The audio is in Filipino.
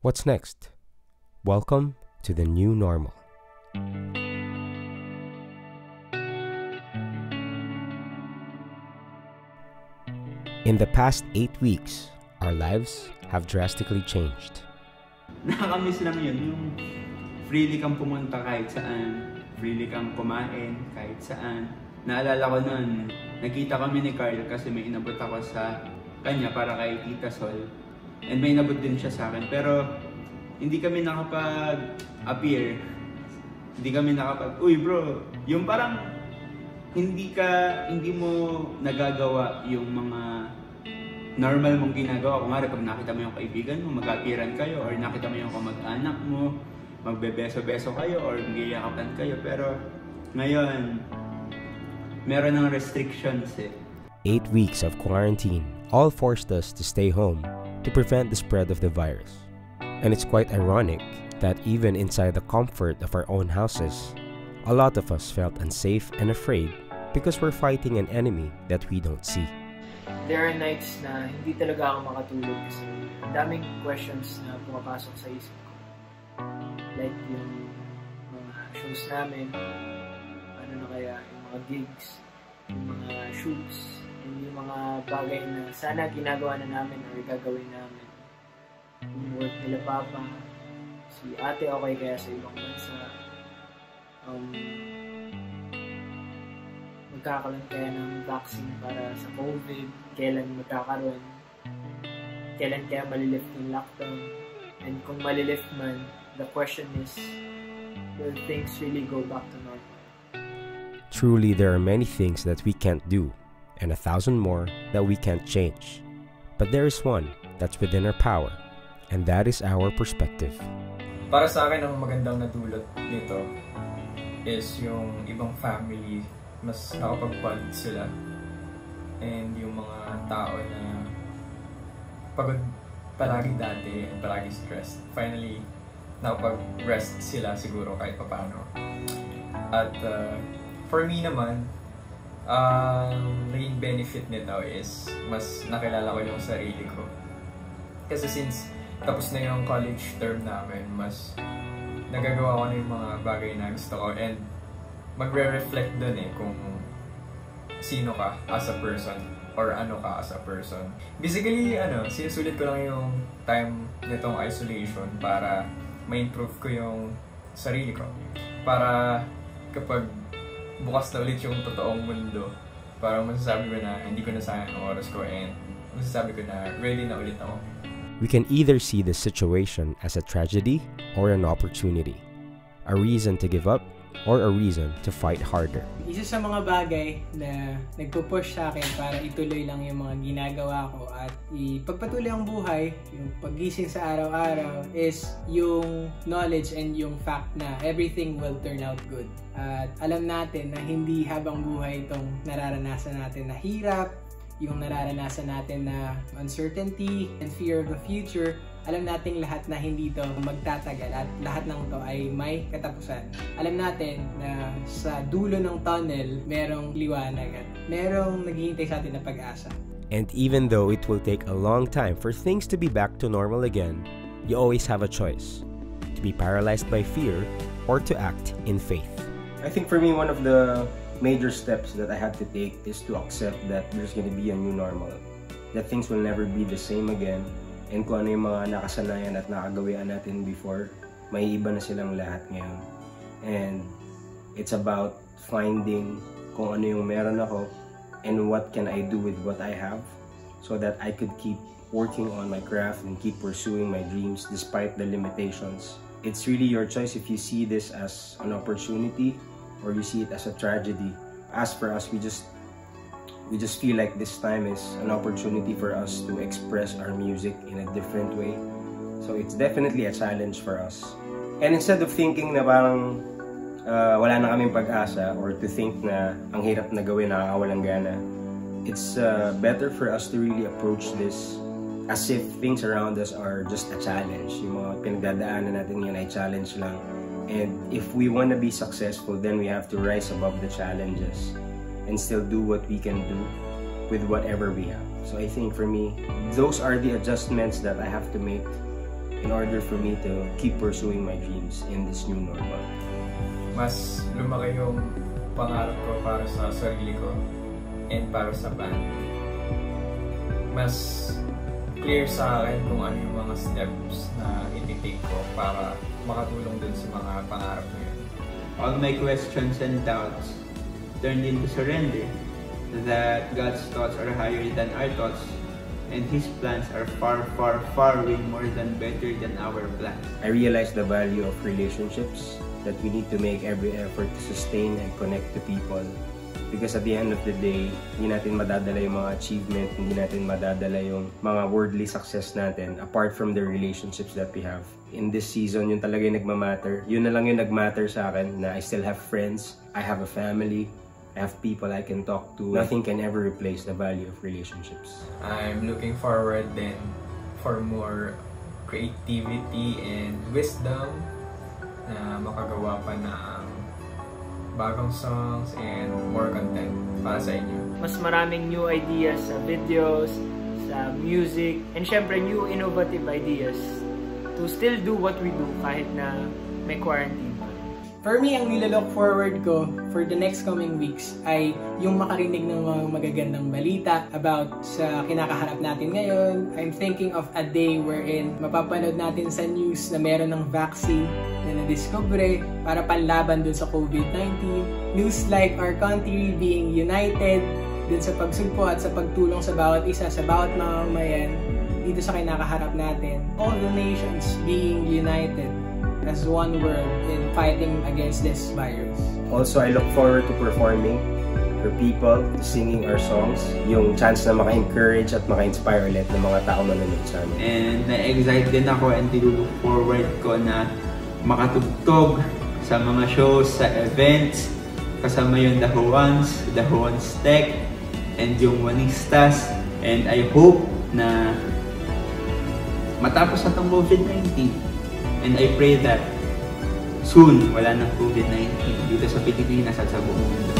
What's next? Welcome to the new normal. In the past 8 weeks, our lives have drastically changed. Nakakamiss lang yun, yung freely kang pumunta kahit saan, freely kang kumain kahit saan. Naalala ko nun, nakita kami ni Carl kasi may inabot ako sa kanya para kay Tita Sol. And may inabot din siya sa akin, pero hindi kami nakapag-appear. Hindi kami uy bro, yung parang hindi mo nagagawa yung mga normal mong ginagawa. Kung nga pag nakita mo yung kaibigan mo, mag-appearan kayo, or nakita mo yung kamag-anak mo, magbebeso-beso kayo, or magiyakapan kayo. Pero ngayon, meron ng restrictions eh. 8 weeks of quarantine all forced us to stay home to prevent the spread of the virus. And it's quite ironic that even inside the comfort of our own houses, a lot of us felt unsafe and afraid because we're fighting an enemy that we don't see. There are nights na hindi talaga ako makatulog kasi ang daming questions na pumapasok sa isip ko. Like yung mga shows namin, ano na kaya, yung mga gigs, yung mga shoots, and yung mga bagay na sana ginagawa na namin or gagawin namin. Yung work nila Papa, si ate okay kaya sa ibang bansa, magkakaroon kaya ng vaccine para sa COVID, kailan magkakaroon, kailan kaya malilift yung lockdown, and kung malilift man, the question is, will things really go back to normal? Truly, there are many things that we can't do, and 1,000 more that we can't change. But there is one that's within our power, and that is our perspective. Para sa akin, ang magandang natulot nito is yung ibang family, mas nakapag-bond sila. And yung mga tao na pagod palagi dati and palagi stressed, finally, nakapag-rest sila siguro kahit paano. At for me naman, naging benefit nito is mas nakilala ko yung sarili ko. Kasi since tapos na yung college term namin, mas nagagawa ko na yung mga bagay na gusto ko and magre-reflect dun kung sino ka as a person or ano ka as a person. Basically, sinusulit ko lang yung time nitong isolation para ma-improve ko yung sarili ko. Para kapag bukas na ulit yung totoong mundo, para masasabi ko na hindi ko nasayang ang oras ko and masasabi ko na ready na ulit ako. We can either see the situation as a tragedy or an opportunity, a reason to give up or a reason to fight harder. Isa sa mga bagay na nagpo-push sa akin para ituloy lang yung mga ginagawa ko at ipagpatuloy ang buhay, yung paggising sa araw-araw, is yung knowledge and yung fact na everything will turn out good. At alam natin na hindi habang buhay itong nararanasan natin na hirap, yung nararanasan natin na uncertainty and fear of the future. Alam natin lahat na hindi ito magtatagal at lahat ng ito ay may katapusan. Alam natin na sa dulo ng tunnel, merong liwanag at merong naghihintay sa atin na pag-asa. And even though it will take a long time for things to be back to normal again, you always have a choice: to be paralyzed by fear or to act in faith. I think for me, one of the major steps that I had to take is to accept that there's going to be a new normal. That things will never be the same again. And kung ano yung mga nakasanayan at nakagawian natin before, may iba na silang lahat ngayon. And it's about finding kung ano yung meron ako and what can I do with what I have so that I could keep working on my craft and keep pursuing my dreams despite the limitations. It's really your choice if you see this as an opportunity or you see it as a tragedy. As for us, we just feel like this time is an opportunity for us to express our music in a different way. So it's definitely a challenge for us. And instead of thinking na parang wala na kaming pag-asa or to think na ang hirap na gawin, nakakawalang gana, it's better for us to really approach this as if things around us are just a challenge. Yung mga pinagdadaanan natin yan ay challenge lang. And if we want to be successful, then we have to rise above the challenges and still do what we can do with whatever we have. So I think for me, those are the adjustments that I have to make in order for me to keep pursuing my dreams in this new normal. Mas lumaki yung pangarap ko para sa sarili ko and para sa band. Mas clear sa akin kung ano yung mga steps na ititake ko para makatulong dun sa mga pangarap ko yun. All my questions and doubts turned into surrender, that God's thoughts are higher than our thoughts, and His plans are far, far, far way more than better than our plans. I realized the value of relationships, that we need to make every effort to sustain and connect to people. Because at the end of the day, hindi natin madadala yung mga achievement, hindi natin madadala yung mga worldly success natin apart from the relationships that we have. In this season, yun talaga yung nagmamatter. Yun na lang yung nagmatter sa akin, na I still have friends, I have a family, I have people I can talk to. Nothing can ever replace the value of relationships. I'm looking forward then for more creativity and wisdom na makagawa pa ng bagong songs and more content para sa inyo. Mas maraming new ideas sa videos, sa music, and syempre new innovative ideas to still do what we do kahit na may quarantine. For me, ang nilalook forward ko for the next coming weeks ay yung makarinig ng mga magagandang balita about sa kinakaharap natin ngayon. I'm thinking of a day wherein mapapanood natin sa news na meron ng vaccine na nadiscover para panlaban dun sa COVID-19. News like our country being united dun sa pagsugpo at sa pagtulong sa bawat isa, sa bawat mamamayan dito sa kinakaharap natin. All the nations being united as one world in fighting against this virus. Also, I look forward to performing for people, to singing our songs, yung chance na maka-encourage at maka-inspire ulit ng mga tao manonood sa amin. And na-excite din ako and look forward ko na makatugtog sa mga shows, sa events, kasama yung the Juans Tech, and yung Juanistas. And I hope na matapos na itong COVID-19. And I pray that soon wala ng COVID-19 dito sa Pilipinas at sa buong mundo.